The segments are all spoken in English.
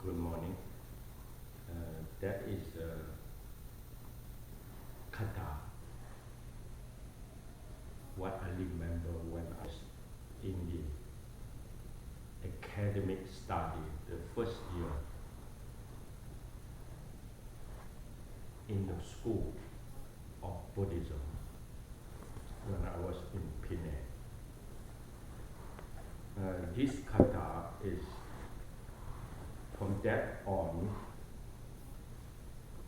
Good morning. That is kata. What I remember when I was in the academic study, the first year in the school of Buddhism, when I was in Penang. This kata is, from that on,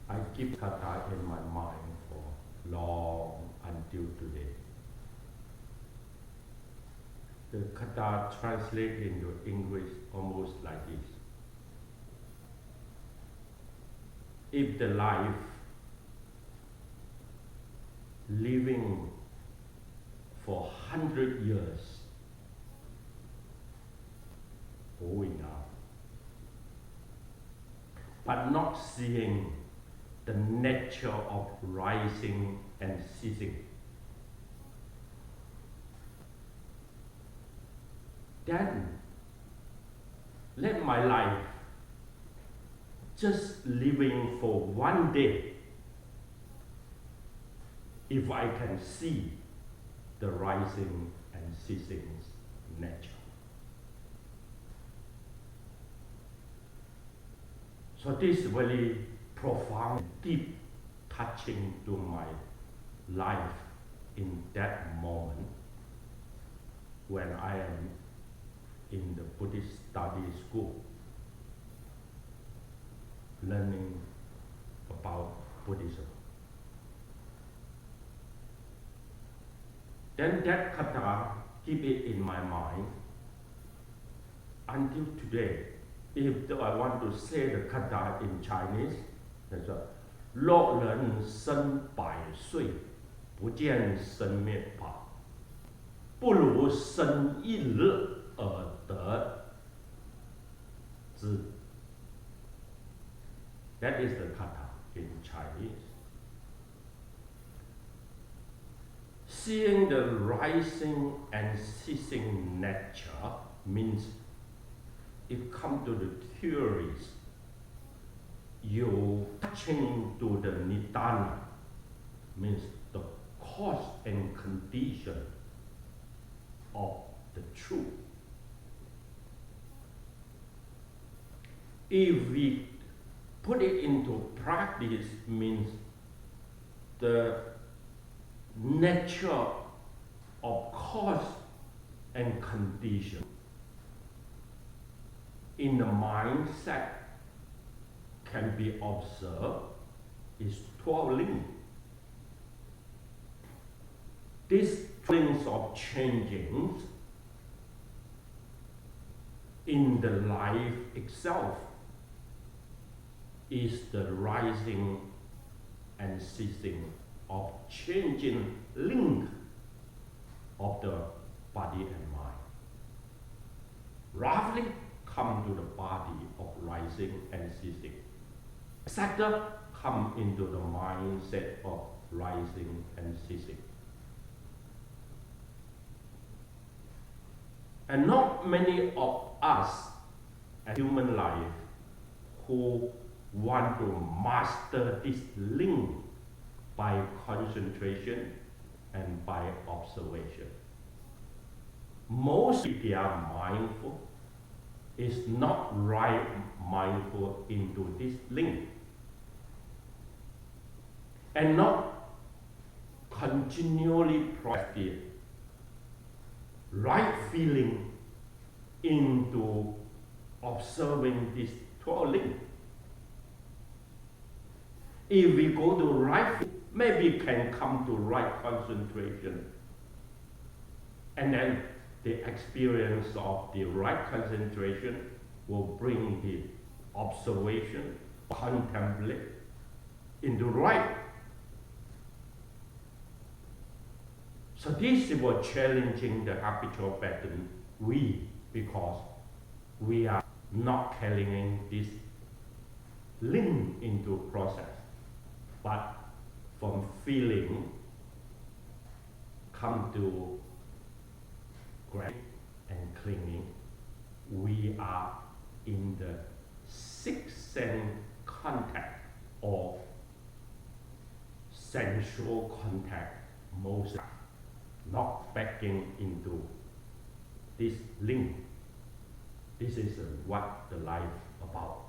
I keep kata in my mind for long until today. The kata translates into English almost like this. If the life living for 100 years going out, but not seeing the nature of rising and ceasing, then let my life just living for one day, if I can see the rising and ceasing nature. So this is very profound, deep touching to my life in that moment when I am in the Buddhist study school, learning about Buddhism. Then that kata, keep it in my mind until today. If I want to say the kata in Chinese, that's a 若人生百岁，不见生灭法，不如生一日而得之。That is the kata in Chinese. Seeing the rising and ceasing nature means, if come to the theories, you touching to the nidana, means the cause and condition of the truth. If we put it into practice, means the nature of cause and condition in the mindset can be observed is 12 links. These links of changings in the life itself is the rising and ceasing of changing link of the body and mind. Roughly come to the body of rising and ceasing. Sector come into the mindset of rising and ceasing. And not many of us as human life who want to master this link by concentration and by observation. Most if they are mindful, is not right mindful into this link, and not continually practice right feeling into observing this 12 link. If we go to right, maybe can come to right concentration, and then the experience of the right concentration will bring the observation, contemplate into right. So this was challenging the habitual pattern because we are not carrying this link into process, but from feeling come to grab and clinging. We are in the 6 sense contact or sensual contact, most not backing into this link. This is what the life about.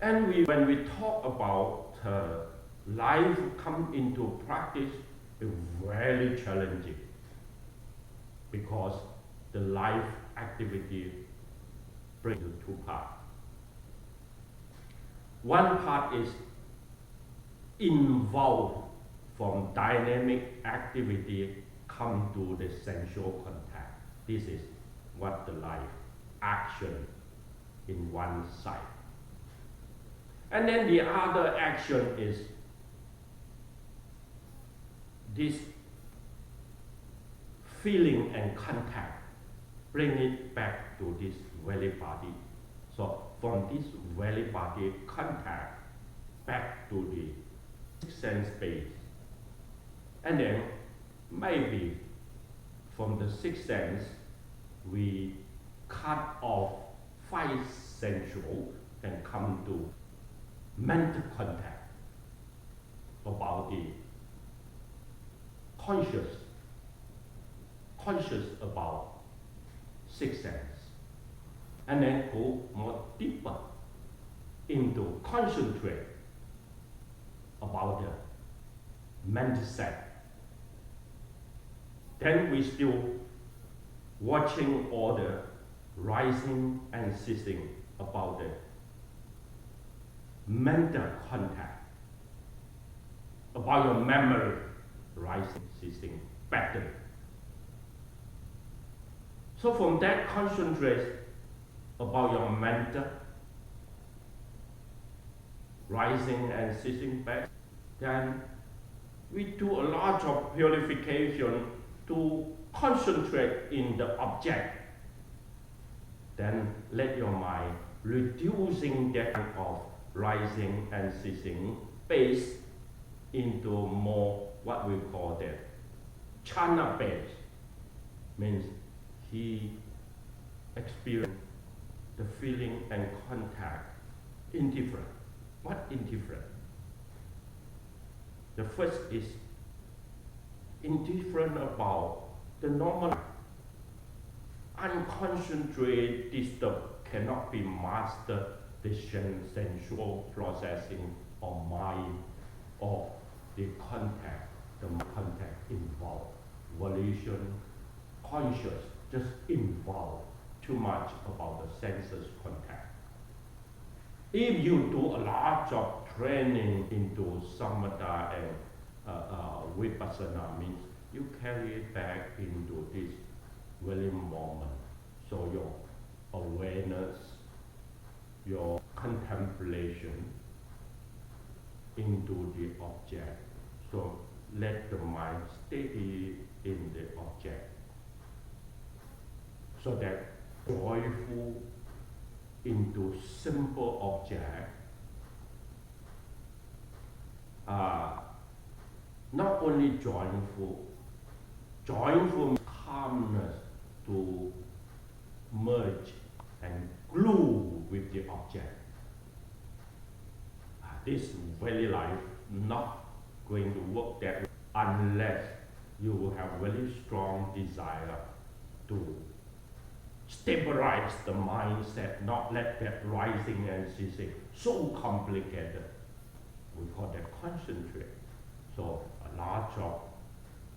And when we talk about life come into practice, it's very challenging because the life activity brings two parts. One part is involved from dynamic activity come to the sensual contact. This is what the life action in one side. And then the other action is this feeling and contact, bring it back to this belly body. So from this belly body contact back to the sixth sense space. And then maybe from the sixth sense, we cut off five sensual and come to mental contact about the conscious about sixth sense, and then go more deeper into concentrate about the mental set. Then we still watching all the rising and ceasing about the mental contact, about your memory, rising, ceasing, pattern. So from that concentrate about your mental, rising and ceasing back, then we do a lot of purification to concentrate in the object. Then let your mind reducing that of rising and ceasing base into more what we call the chana base. Means he experienced the feeling and contact indifferent. What indifferent? The first is indifferent about the normal unconcentrated disturb cannot be mastered the sensual processing of mind or the contact involved. Volition, conscious, just involved too much about the senses contact. If you do a lot of training into samatha and vipassana, means you carry it back into this very moment. So your awareness, your contemplation into the object. So let the mind steady in the object. So that joyful into simple object, not only joyful means calmness to merge and glue with the object. This very life not going to work that way unless you will have very strong desire to stabilize the mindset, not let that rising and ceasing so complicated. We call that concentrate. So a lot of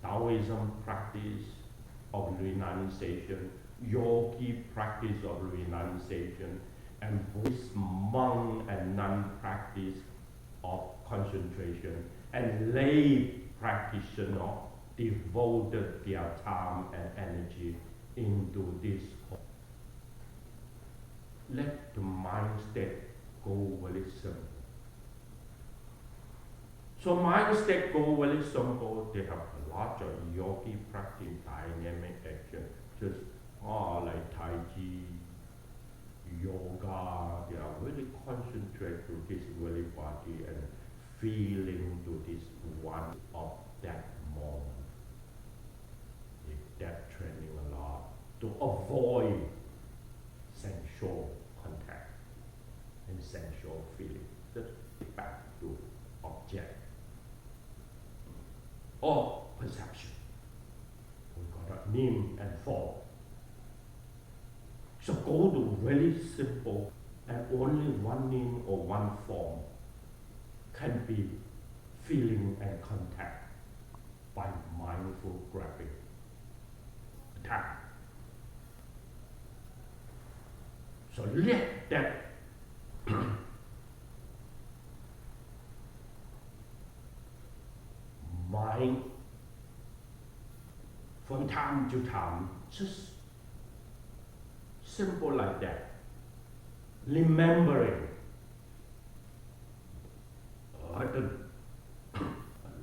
Taoism practice of renunciation, yogi practice of renunciation, and Buddhist monk and nun practice of concentration, and lay practitioner devoted their time and energy into this. Let the mind state go very simple. So mind state go very simple. They have a lot of yogi practice, dynamic action, just like Tai Chi, yoga. They are really concentrated to this very body and feeling to this one of that moment. That training a lot to avoid sensual So go to very simple, and only one name or one form can be feeling and contact by mindful grabbing. Attack. So let that mind from time to time, just simple like that, remembering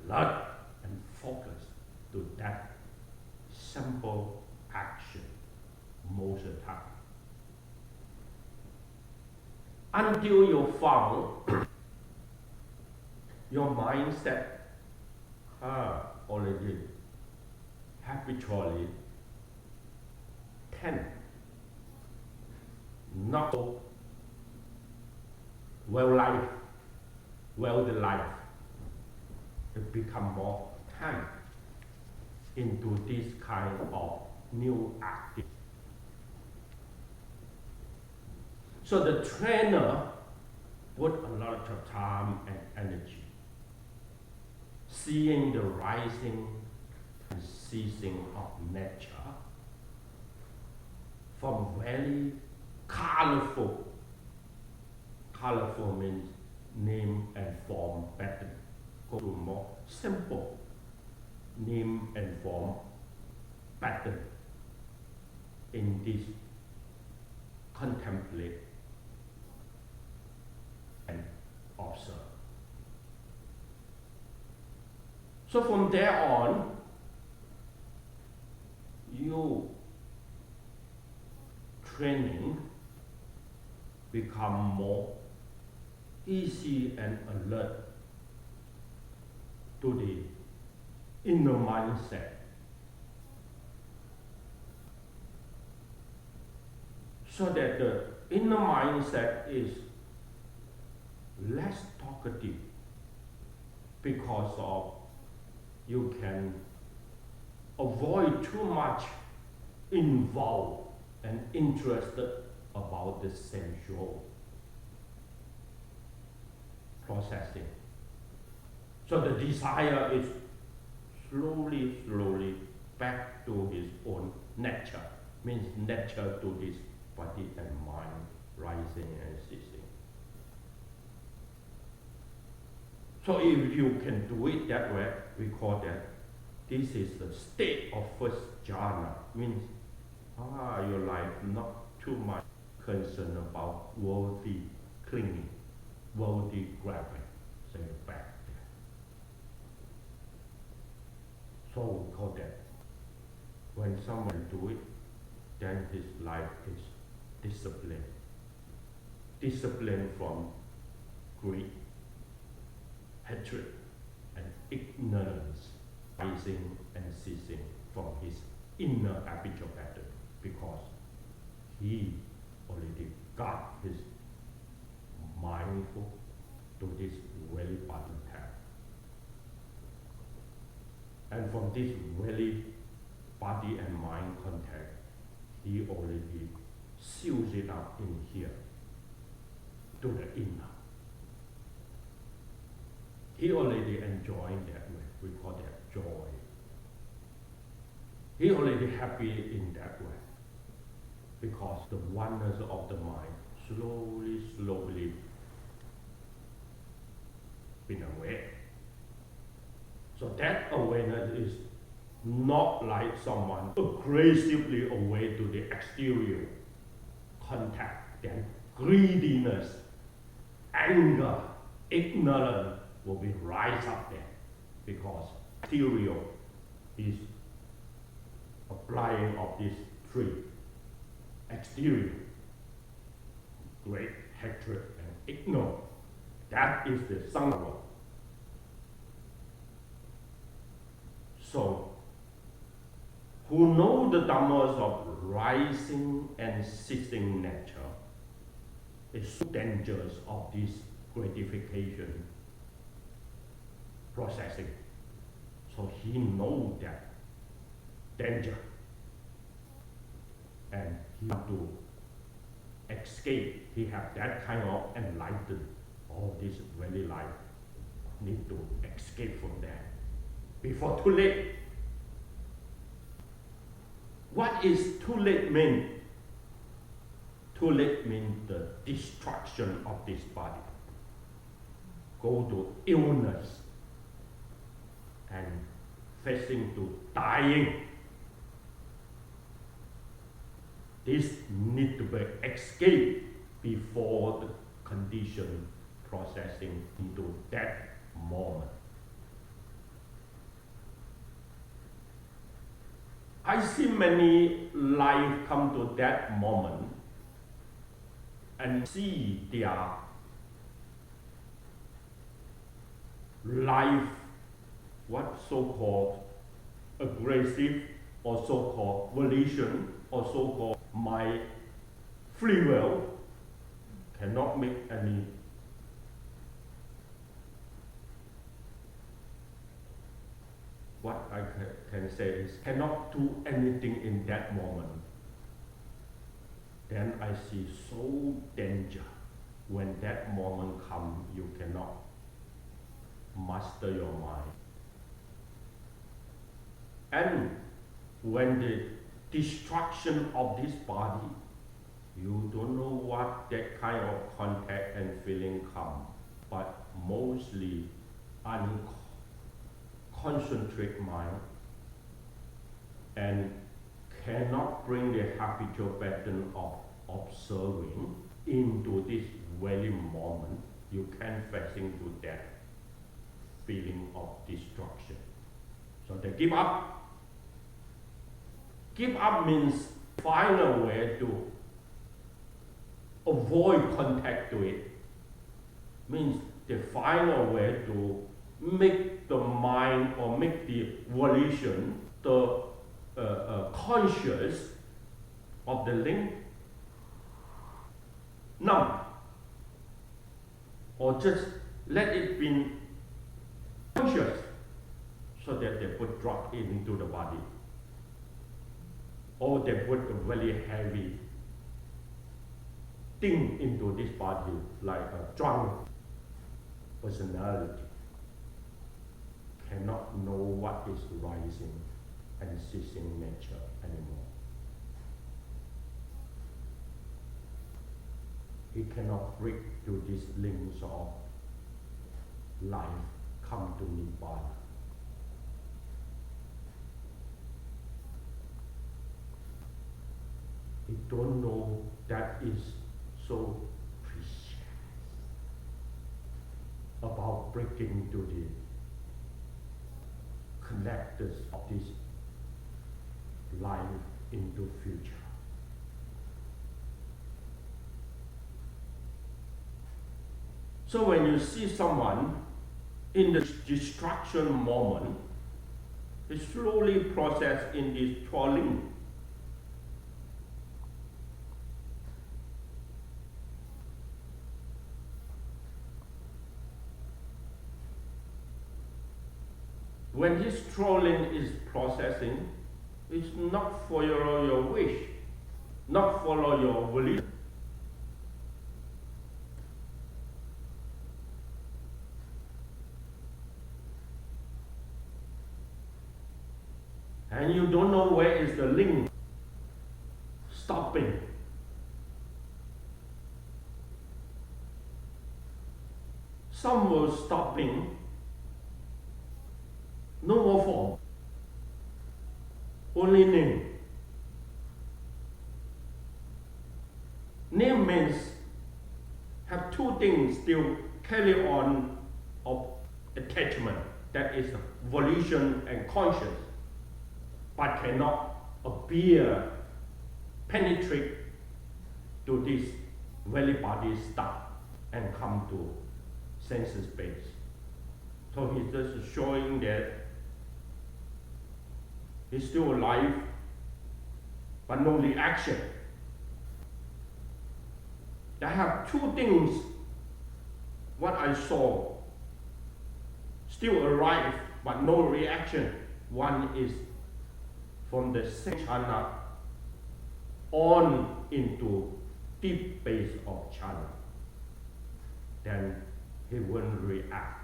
alert and focus to that simple action most of the time. Until you found your mindset already habitually tend not so well-the life, it become more time into this kind of new activity. So the trainer put a lot of time and energy seeing the rising and ceasing of nature from very colorful means name and form pattern, go to more simple name and form pattern in this contemplate and observe. So from there on, you training become more easy and alert to the inner mindset. So that the inner mindset is less talkative because of you can avoid too much involved and interested about the sensual processing. So the desire is slowly back to his own nature, means nature to this body and mind rising and ceasing. So if you can do it that way, we call that this is the state of first jhana, means your life not too much concerned about worldly clinging, worldly grabbing, say back there. So we call that when someone do it, then his life is discipline. Discipline from greed, hatred, and ignorance, rising and ceasing from his inner habitual pattern, because he already got his mindful to this very body path. And from this very body and mind contact, he already seals it up in here to the inner. He already enjoying that way. We call that joy. He already happy in that way, because the oneness of the mind slowly been aware. So that awareness is not like someone aggressively away to the exterior contact, then greediness, anger, ignorance will be rise up there, because exterior is applying of this three. Exterior, great hatred and ignorance. That is the sangha. So, who know the dhammas of rising and ceasing nature is so dangerous of this gratification processing. So he knows that danger, and he want to escape. He have that kind of enlightenment. All this very life need to escape from that before too late. What is too late mean? Too late means the destruction of this body. Go to illness and facing to dying. This need to be escaped before the condition processing into that moment. I see many life come to that moment and see their life, what so-called aggressive or so-called volition or so-called my free will cannot make any what I can say is cannot do anything in that moment. Then I see so danger. When that moment comes, you cannot master your mind. And when the destruction of this body, you don't know what that kind of contact and feeling come, but mostly concentrate mind and cannot bring the habitual pattern of observing into this very moment, you can facing to that feeling of destruction. So they give up. Give up means find a way to avoid contact to it. Means they find a way to make the mind or make the volition, the conscious of the link numb, or just let it be conscious, so that they put drug into the body, or they put a very heavy thing into this body, like a drunk personality cannot know what is rising and ceasing nature anymore. He cannot break to these links of life, come to Nibbana. He don't know that is so precious about breaking to the connectors of this life into future. So when you see someone in the destruction moment, it slowly process in this twirling. When his trolling is processing, it's not for your wish, not follow your volition. And you don't know where is the link stopping. Some were stopping, no more form, only name. Name means have two things still carry on of attachment, that is volition and conscience, but cannot appear, penetrate to this very body stuff and come to senses space. So he's just showing that he's still alive, but no reaction. I have two things, what I saw, still alive, but no reaction. One is from the second chana on into deep base of channel, then he won't react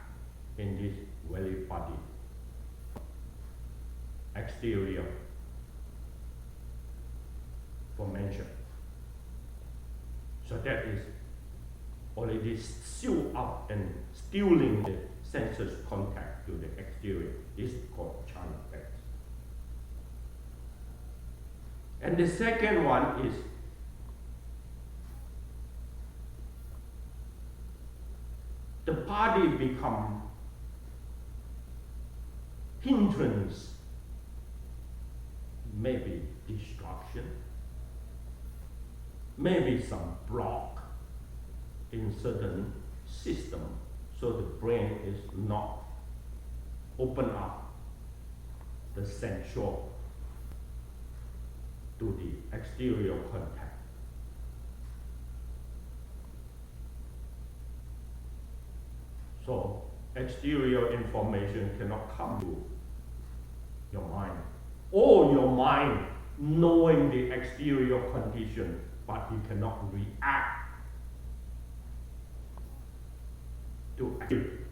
in this very body, exterior formation. So that is already sealed up and stealing the senses contact to the exterior. This is called channel base. And the second one is the body become hindrance, maybe destruction, maybe some block in certain system, so the brain is not open up the sensual to the exterior contact. So exterior information cannot come to your mind, or your mind knowing the exterior condition, but you cannot react to activity.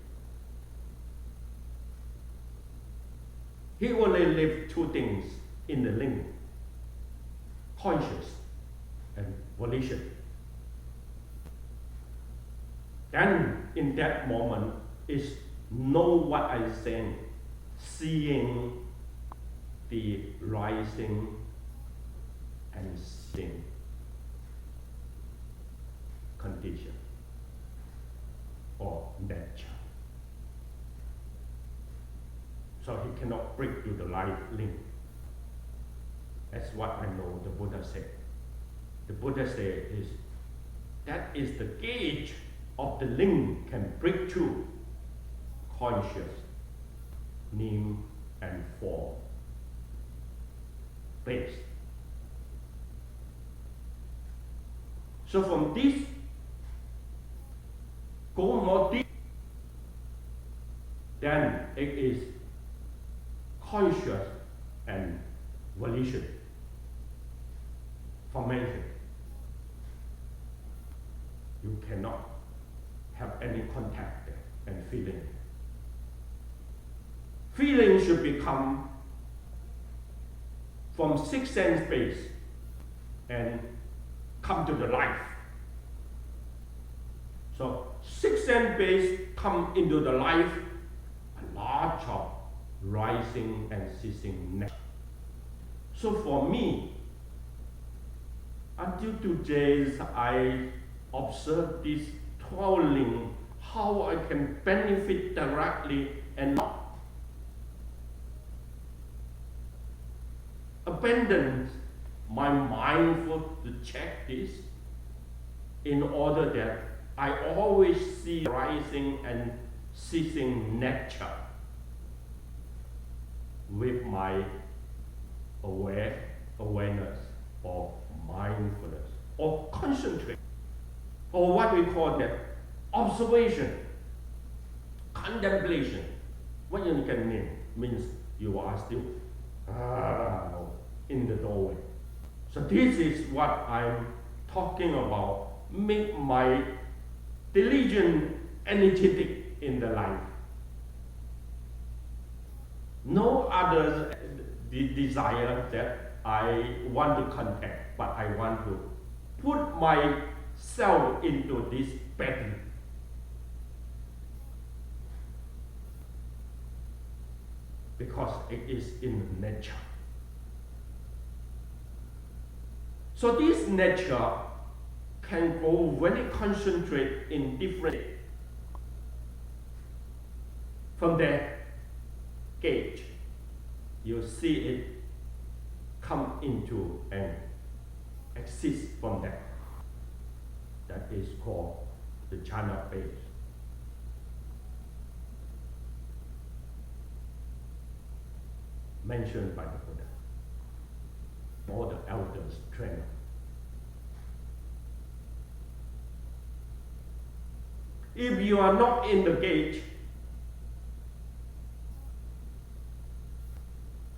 He only lives two things in the link: conscious and volition. Then in that moment is know what I say, seeing the rising and sinking condition or nature. So he cannot break to the life link. That's what I know the Buddha said. The Buddha said is that is the gauge of the link can break through conscious, name and form base. So from this, go more deep, then it is conscious and volition formation. You cannot have any contact there and feeling. Feeling should become from six sense base and come to the life. So six sense base come into the life, a large of rising and ceasing nature. So for me, until today, I observe this 12 link, how I can benefit directly and not abandon my mind for to check this, in order that I always see rising and ceasing nature with my awareness or mindfulness or concentrate, or what we call that observation, contemplation. What you can name means you are still in the doorway. So this is what I'm talking about. Make my diligence energetic in the life. No other desire that I want to contact, but I want to put myself into this battle. Because it is in nature. So this nature can go very concentrate in different. From that gauge, you see it come into and exist from that. That is called the channel base. Mentioned by the Buddha, all the elders trainer. If you are not in the gauge,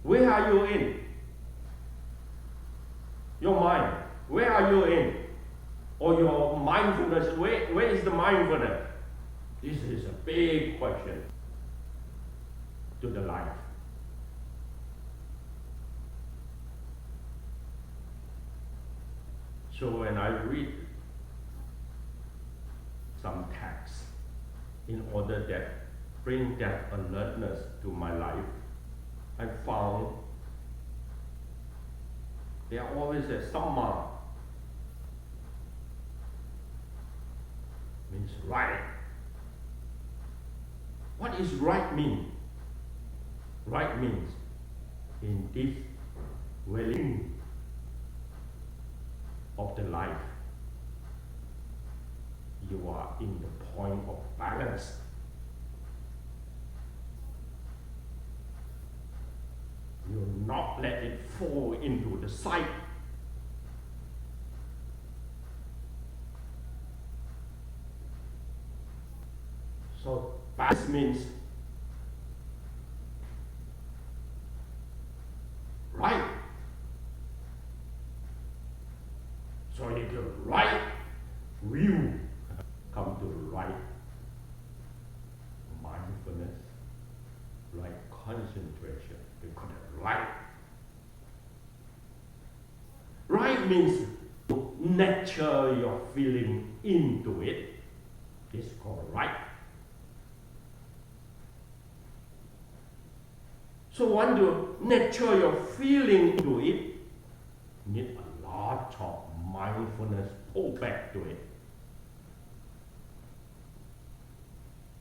where are you in? Your mind, where are you in? Or your mindfulness, where is the mindfulness? This is a big question to the life. So when I read some texts in order that bring that alertness to my life, I found there always a samma means right. What is right mean? Right means in this welling of the life, you are in the point of balance. You not let it fall into the side. So balance means right. So if the right view come to right mindfulness, right concentration, we call it right. Right means to nurture your feeling into it. It's called right. So want to nurture your feeling into it, need a lot of mindfulness pull back to it.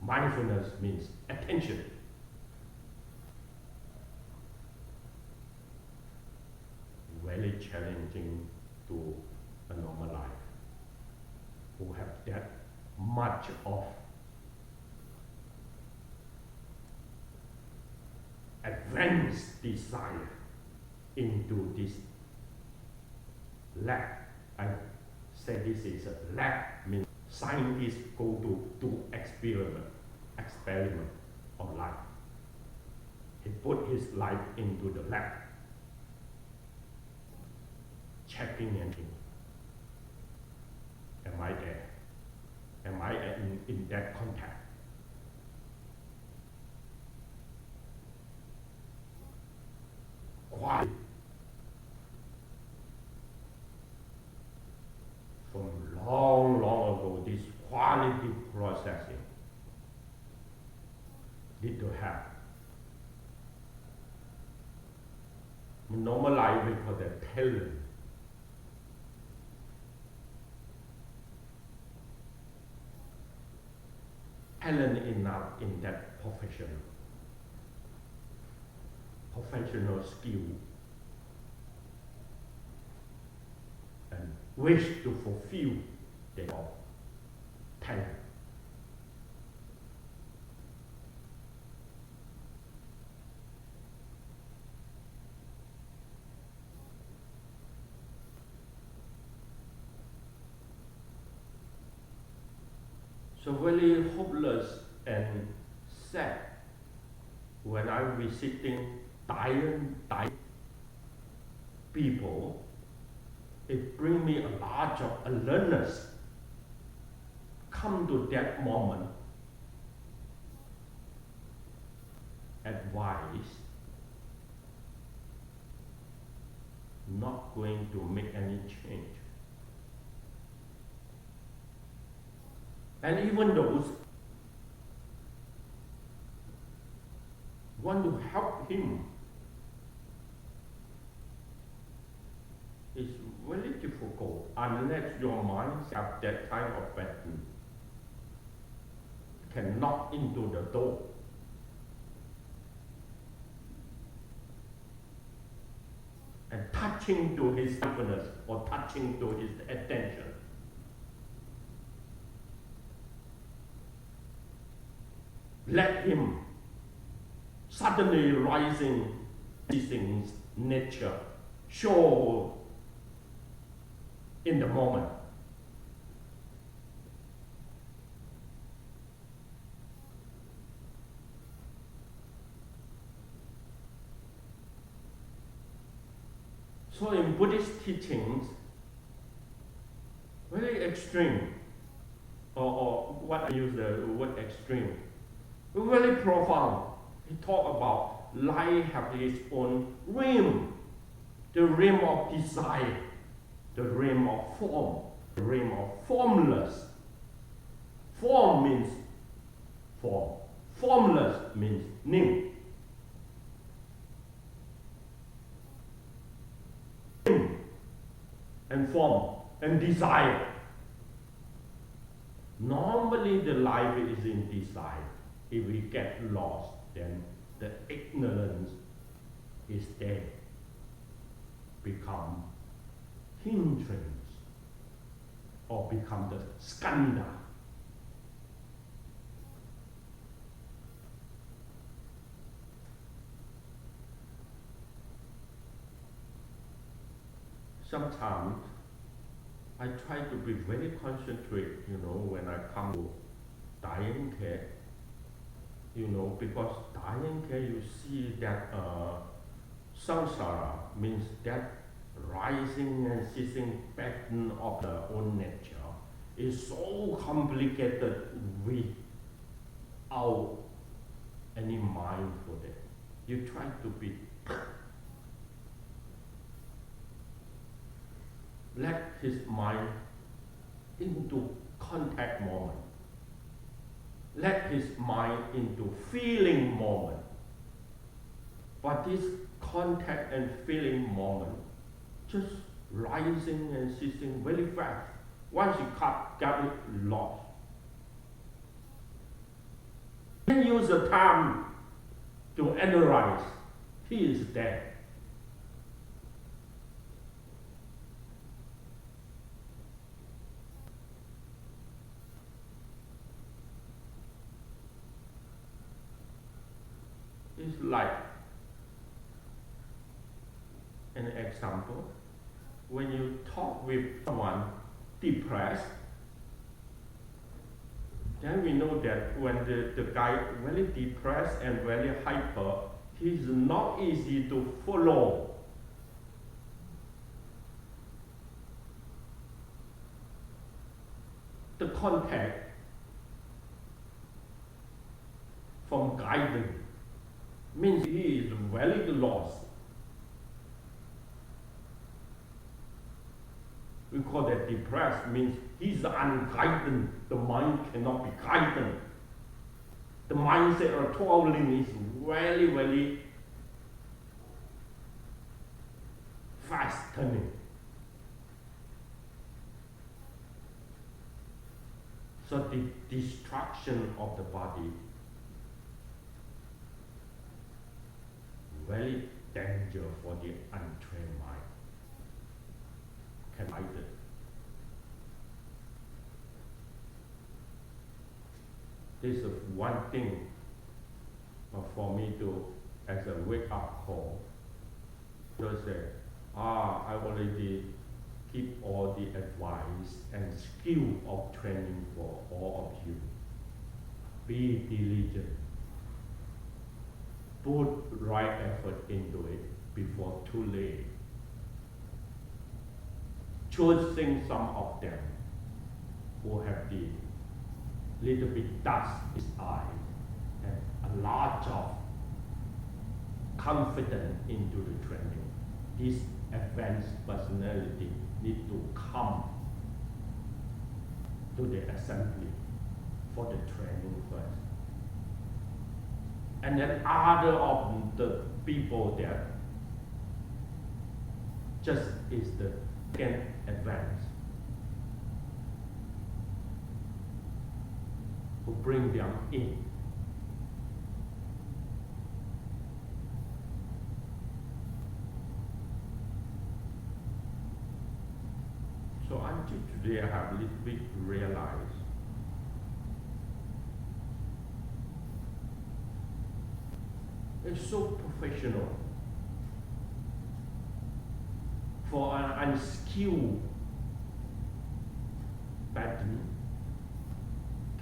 Mindfulness means attention. Very challenging to a normal life who have that much of advanced desire into this lab. I say this is a lab, means scientists go to do experiment of life. He put his life into the lab, checking anything. Am I there? Am I in that contact? Quiet. From long ago, this quality processing need to have. In normal life, we call that talent. Talent enough in that professional skill and wish to fulfill their talent. So very hopeless and sad when I'm visiting dying people. It brings me a lot of alertness. Come to that moment, advice, not going to make any change. And even those want to help him, it's very difficult unless your mind have that kind of pattern, can knock into the door. And touching to his mindfulness or touching to his attention. Let him suddenly rising things nature show in the moment. So in Buddhist teachings, we very extreme, or what I use the word extreme, very profound. He talked about life have its own realm, the realm of desire, the realm of form, the realm of formless. Form means form. Formless means name. And form and desire. Normally the life is in desire. If we get lost, then the ignorance is there, become hindrance, or become the skandha. Sometimes I try to be very concentrated, when I come to dying care, because dying care you see that samsara means that rising and ceasing pattern of the own nature is so complicated without any mind for that. You try to be let his mind into contact moment. Let his mind into feeling moment. But this contact and feeling moment just rising and ceasing very fast. Once you get it lost. Then use the time to analyze. He is there. It's like an example. When you talk with someone depressed, then we know that when the guy very depressed and very hyper, he's not easy to follow. The contact from guidance means he is very lost. We call that depressed, means he's unguided. The mind cannot be guided. The mindset of traveling is very, very fast turning. So the destruction of the body very danger for the untrained mind. Can I do? This is one thing for me to, as a wake-up call, to say, I already give all the advice and skill of training for all of you. Be diligent. Put right effort into it before too late. Choosing some of them who have the little bit dust in his eyes and a lot of confidence into the training. This advanced personality need to come to the assembly for the training first. And then other of the people that just is the second advance, who bring them in. So until today I have a little bit realized it's so professional for an unskilled pattern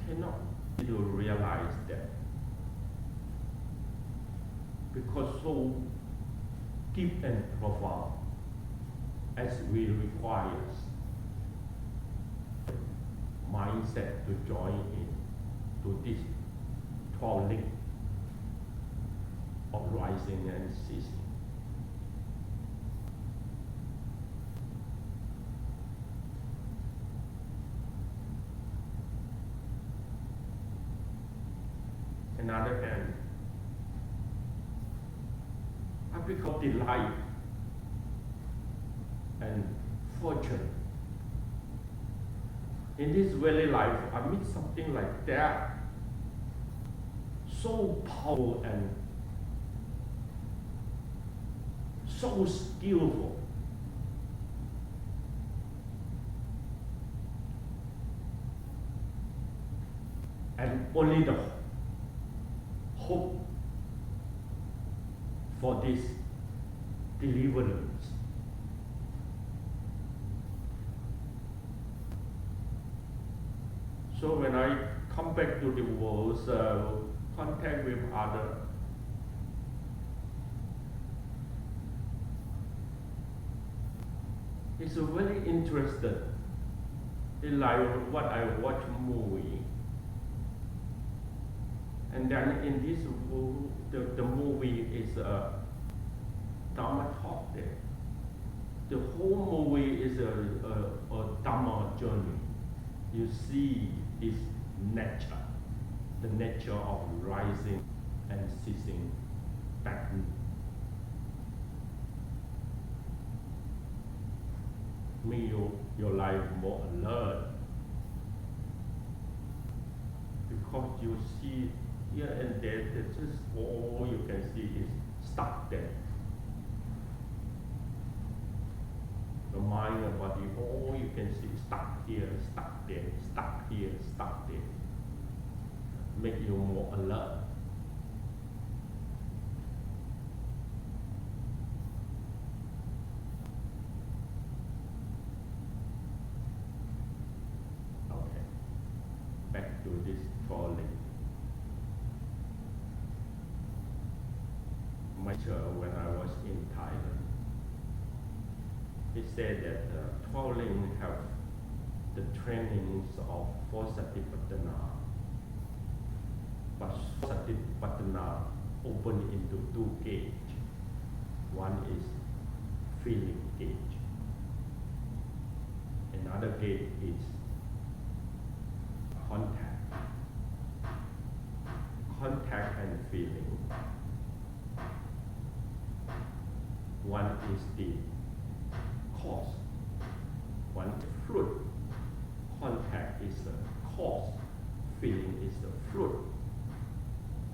cannot to realize that, because so deep and profound as we requires. mindset to join in to this 12 link of rising and ceasing. Another hand, I become delight and fortune. In this very life, I meet something like that, so powerful and so skillful. And only the hope for this deliverance. So when I come back to the world, contact with others, it's very interesting. It's like what I watch movie. And then in this the movie is a Dharma talk there. The whole movie is a Dharma journey. You see this nature, the nature of rising and ceasing back. Make your life more alert. Because you see here and there, that's just all you can see is stuck there. The mind and body, all you can see is stuck here, stuck there, stuck here, stuck there. Make you more alert. Okay, back to this falling. My teacher, when I was in Thailand, he said that falling have the trainings of four satipatthana, but satipatthana open into two gauge. One is feeling gauge. Another gauge is contact. Contact and feeling. One is the cause. One is fruit. Contact is the cause. Feeling is the fruit.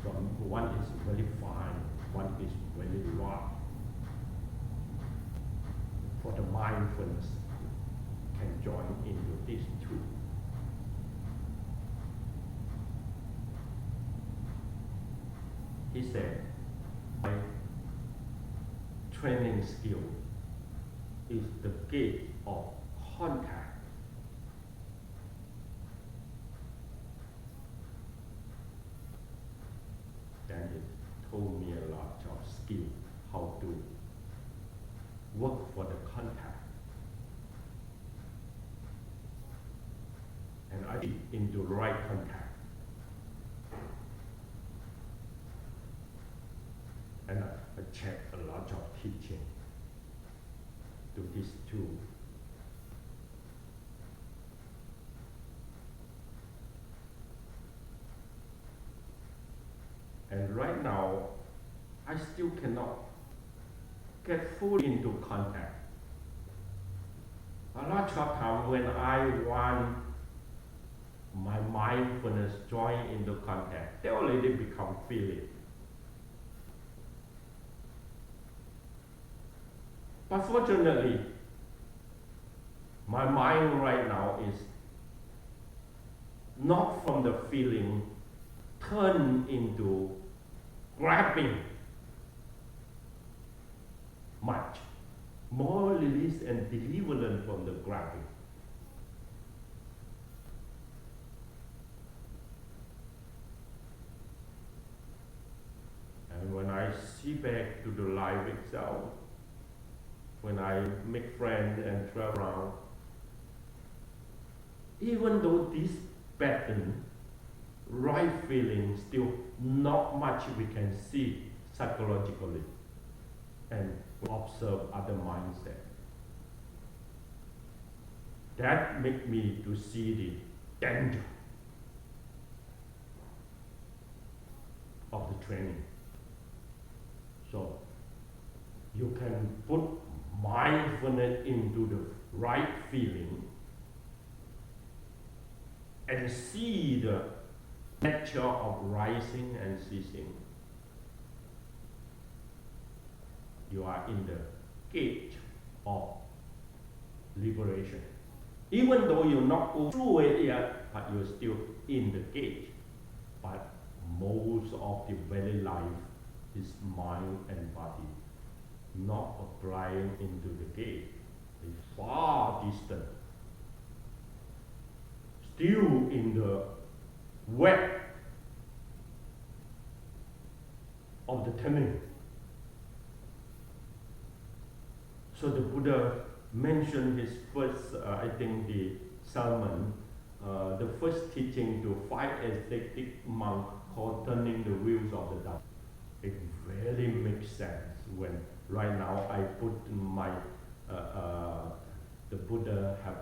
So one is very fine, one is very raw. For the mindfulness can join into these two. He said, my training skill is the gate of contact. Then it told me a lot of skill, how to work for the contact. And I did into right contact. And I checked a lot of teaching to these two. And right now, I still cannot get fully into contact. A lot of times when I want my mindfulness join into contact, they already become feeling. But fortunately, my mind right now is not from the feeling turned into grabbing much, more release and deliverance from the grabbing. And when I see back to the life itself, when I make friends and travel around, even though this pattern, right feeling, still not much we can see psychologically and observe other mindset. That make me to see the danger of the training. So you can put mindfulness into the right feeling and see the nature of rising and ceasing. You are in the gate of liberation. Even though you not go through it yet, but you're still in the gate. But most of the very life is mind and body, not applying into the gate. It's far distant. Still in the web of the turning. So the Buddha mentioned his first, I think the sermon, the first teaching to 5 ascetic monks called turning the wheels of the Dhamma. It really makes sense when right now I put my, the Buddha have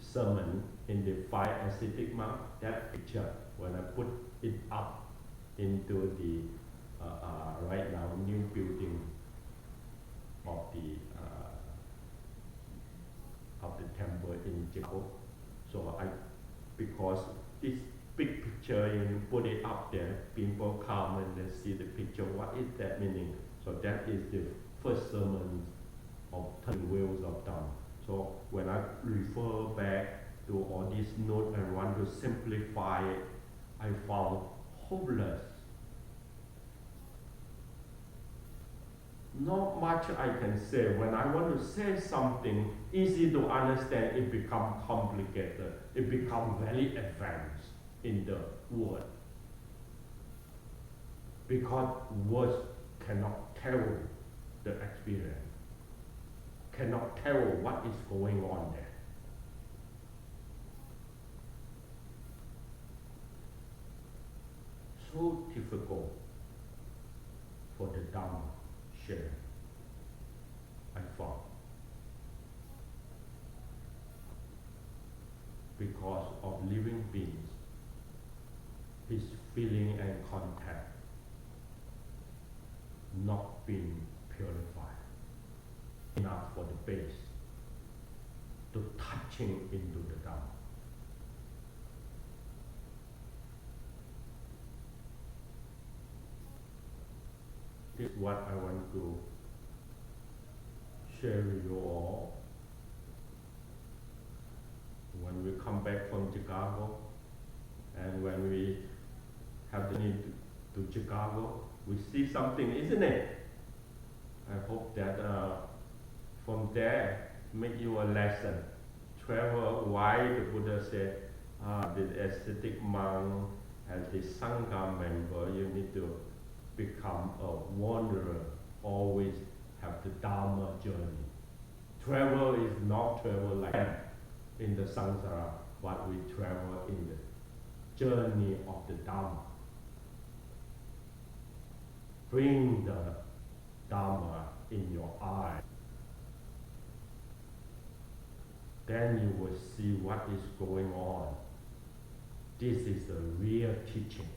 sermon in the 5 ascetic monks, that picture, when I put it up into the, right now, new building of the temple in Jiru. So because this big picture and put it up there, people come and they see the picture, what is that meaning? So that is the first sermon of turning wheels of Dhamma. So when I refer back to all these notes and want to simplify it, I found hopeless. Not much I can say. When I want to say something easy to understand, it becomes complicated. It becomes very advanced in the word. Because words cannot tell the experience, cannot tell what is going on there. So difficult for the Dhamma share, I thought. Because of living beings, his feeling and contact not being purified enough for the base to touching into the Dhamma. This is what I want to share with you all. When we come back from Chicago, and when we have the need to Chicago, we see something, isn't it? I hope that from there, make you a lesson. Travel, why the Buddha said, the ascetic monk, as the Sangha member, you need to become a wanderer, always have the Dharma journey. Travel is not travel like in the samsara, but we travel in the journey of the Dharma. Bring the Dharma in your eye. Then you will see what is going on. This is the real teaching.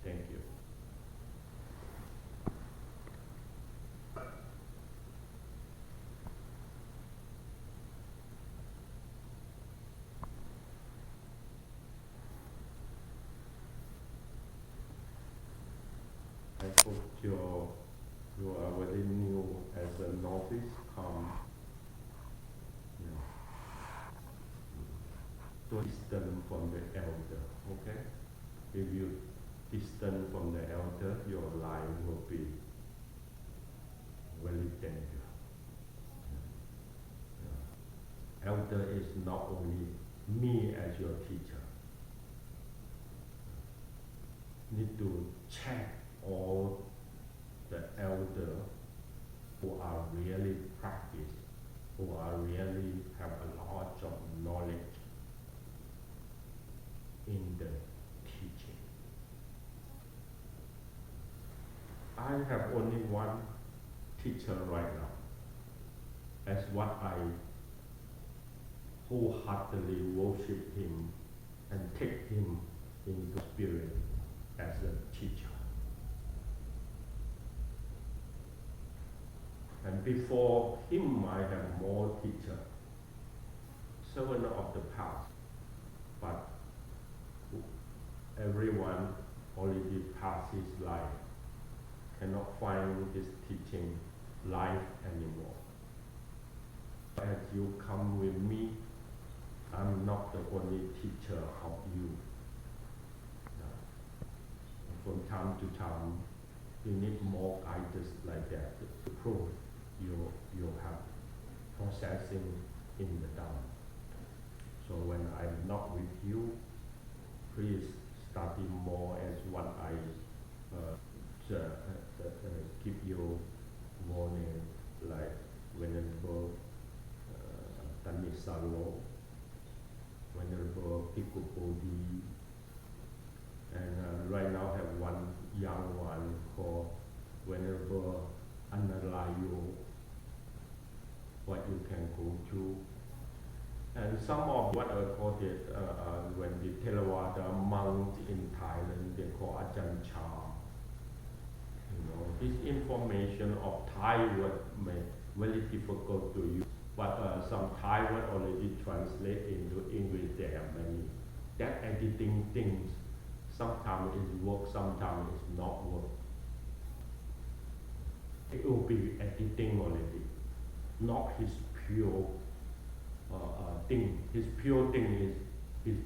Thank you. I hope you are very new as a novice, come, distant from the elder, okay? If you distant from the elder, your life will be very dangerous. Elder is not only me as your teacher. Need to check all the elder who are really practice, who are really have a lot of knowledge. in the teaching. I have only one teacher right now, as what I wholeheartedly worship him and take him into spirit as a teacher. And before him, I have more teachers, servant of the past, but everyone already passed his life, cannot find this teaching life anymore. As you come with me, I'm not the only teacher of you. From time to time, you need more guidance like that to prove you have processing in the Dhamma. So when I'm not with you, please study more as what I give you warning, like Venerable Tanisalo, Venerable Bhikkhu Bodhi, and right now I have one young one called Venerable Analayo, what you can go to. And some of what I call it, when the Theravada monks in Thailand, they call Ajahn Chah. You know, this information of Thai word may very difficult to use, but some Thai word already translate into English. There are many. That editing things, sometimes it works, sometimes it's not work. It will be editing already, not his pure thing. His pure thing is his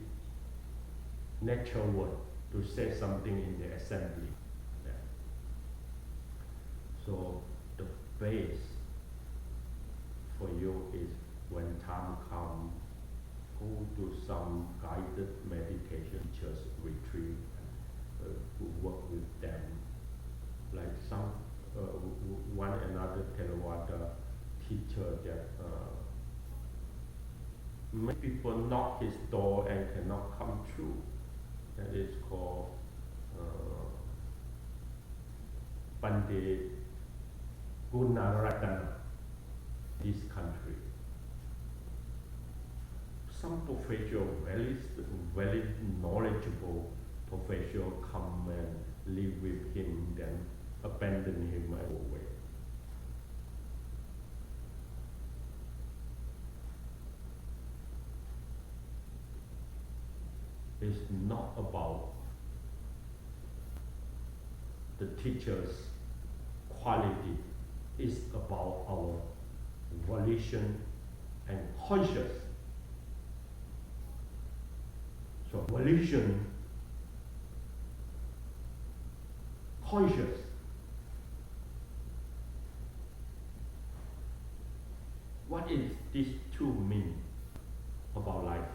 natural word to say something in the assembly. Yeah. So the base for you is when time comes, go to some guided meditation church retreat, work with them, like some one another Theravada teacher that many people knock his door and cannot come through. That is called Pandit Gunaratana, this country. Some professor, very knowledgeable professor, come and live with him, then abandon him and go away. It's not about the teacher's quality, it's about our volition and conscious. So volition, conscious. What is these two mean about life?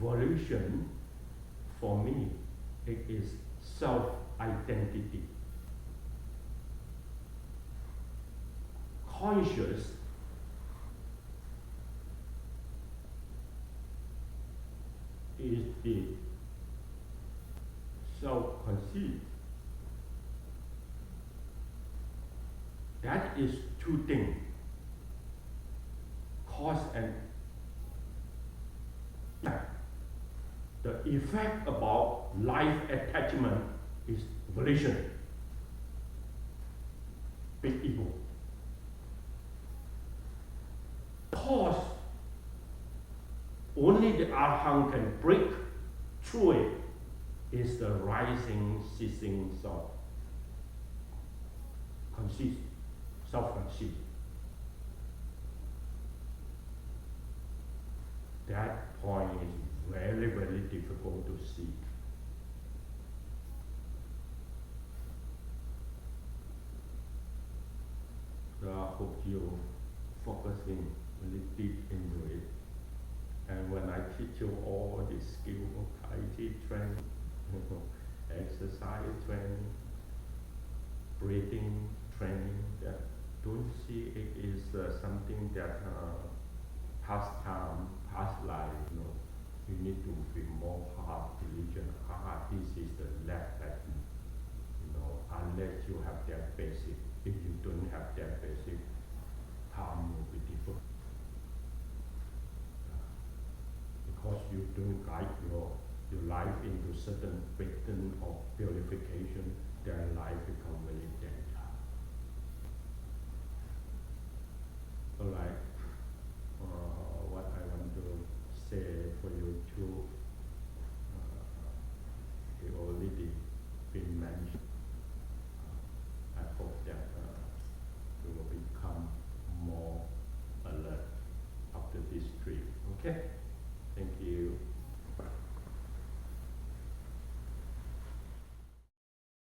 Volition, for me, it is self-identity. Conscious is the self-conceit. That is two things, cause and effect. The effect about life attachment is volition, big ego. Cause, only the Arahant can break through it, is the rising, ceasing self-conceit, self-conceit. That point is very, very difficult to see. So I hope you focusing really deep into it. And when I teach you all the skill of Tai Chi training, exercise training, breathing training, that don't see it is something that pastime, past life, you need to feel more hard religion. This is the left button. Unless you have that basic. If you don't have that basic, time will be difficult. Because you don't guide your life into certain pattern of purification, then life becomes very dense.